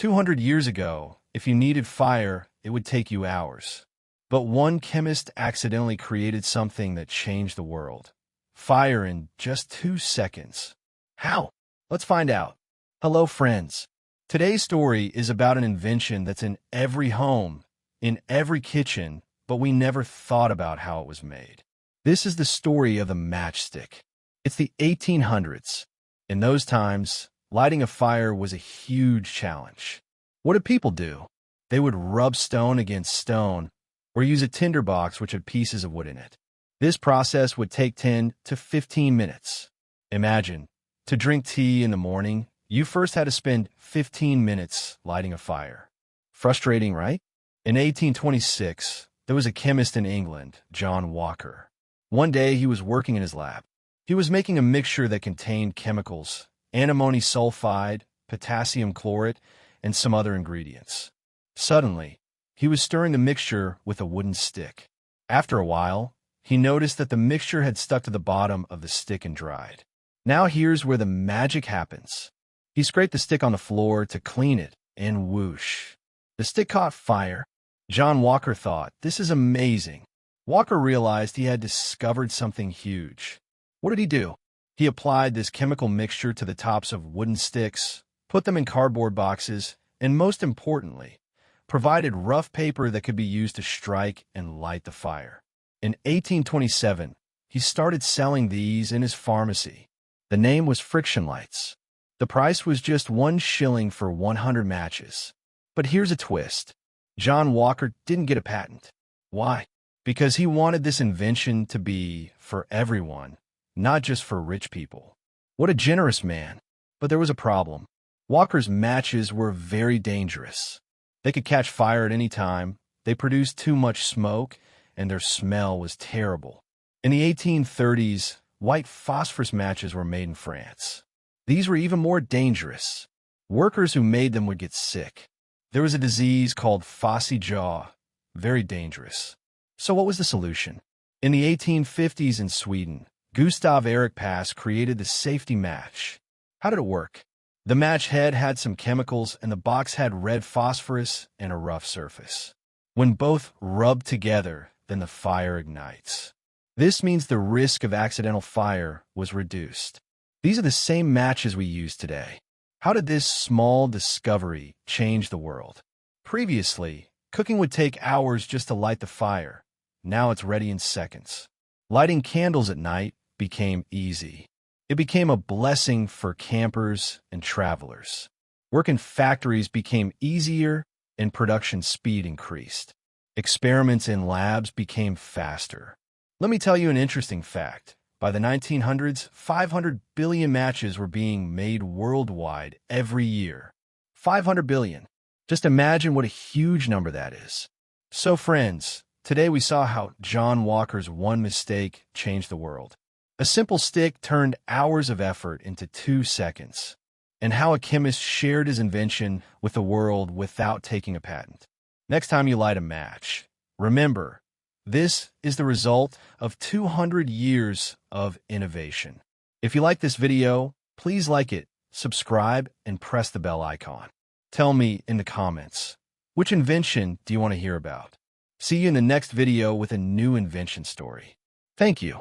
200 years ago, if you needed fire, it would take you hours. But one chemist accidentally created something that changed the world. Fire in just 2 seconds. How? Let's find out. Hello, friends. Today's story is about an invention that's in every home, in every kitchen, but we never thought about how it was made. This is the story of the matchstick. It's the 1800s. In those times, lighting a fire was a huge challenge. What did people do? They would rub stone against stone or use a tinderbox which had pieces of wood in it. This process would take 10 to 15 minutes. Imagine, to drink tea in the morning, you first had to spend 15 minutes lighting a fire. Frustrating, right? In 1826, there was a chemist in England, John Walker. One day he was working in his lab. He was making a mixture that contained chemicals, antimony sulfide, potassium chlorate, and some other ingredients. Suddenly, he was stirring the mixture with a wooden stick. After a while, he noticed that the mixture had stuck to the bottom of the stick and dried. Now here's where the magic happens. He scraped the stick on the floor to clean it, and whoosh. The stick caught fire. John Walker thought, "This is amazing." Walker realized he had discovered something huge. What did he do? He applied this chemical mixture to the tops of wooden sticks, put them in cardboard boxes, and most importantly, provided rough paper that could be used to strike and light the fire. In 1827, he started selling these in his pharmacy. The name was friction lights. The price was just 1 shilling for 100 matches. But here's a twist. John Walker didn't get a patent. Why? Because he wanted this invention to be for everyone, not just for rich people. What a generous man. But there was a problem. Walker's matches were very dangerous. They could catch fire at any time, they produced too much smoke, and their smell was terrible. In the 1830s, white phosphorus matches were made in France. These were even more dangerous. Workers who made them would get sick. There was a disease called phossy jaw, very dangerous. So what was the solution? In the 1850s in Sweden, Gustav Erik Pass created the safety match. How did it work? The match head had some chemicals and the box had red phosphorus and a rough surface. When both rub together, then the fire ignites. This means the risk of accidental fire was reduced. These are the same matches we use today. How did this small discovery change the world? Previously, cooking would take hours just to light the fire. Now it's ready in seconds. Lighting candles at night became easy. It became a blessing for campers and travelers. Work in factories became easier and production speed increased. Experiments in labs became faster. Let me tell you an interesting fact. By the 1900s, 500 billion matches were being made worldwide every year. 500 billion. Just imagine what a huge number that is. So friends, today we saw how John Walker's one mistake changed the world. A simple stick turned hours of effort into 2 seconds, and how a chemist shared his invention with the world without taking a patent. Next time you light a match, remember, this is the result of 200 years of innovation. If you like this video, please like it, subscribe, and press the bell icon. Tell me in the comments, which invention do you want to hear about? See you in the next video with a new invention story. Thank you.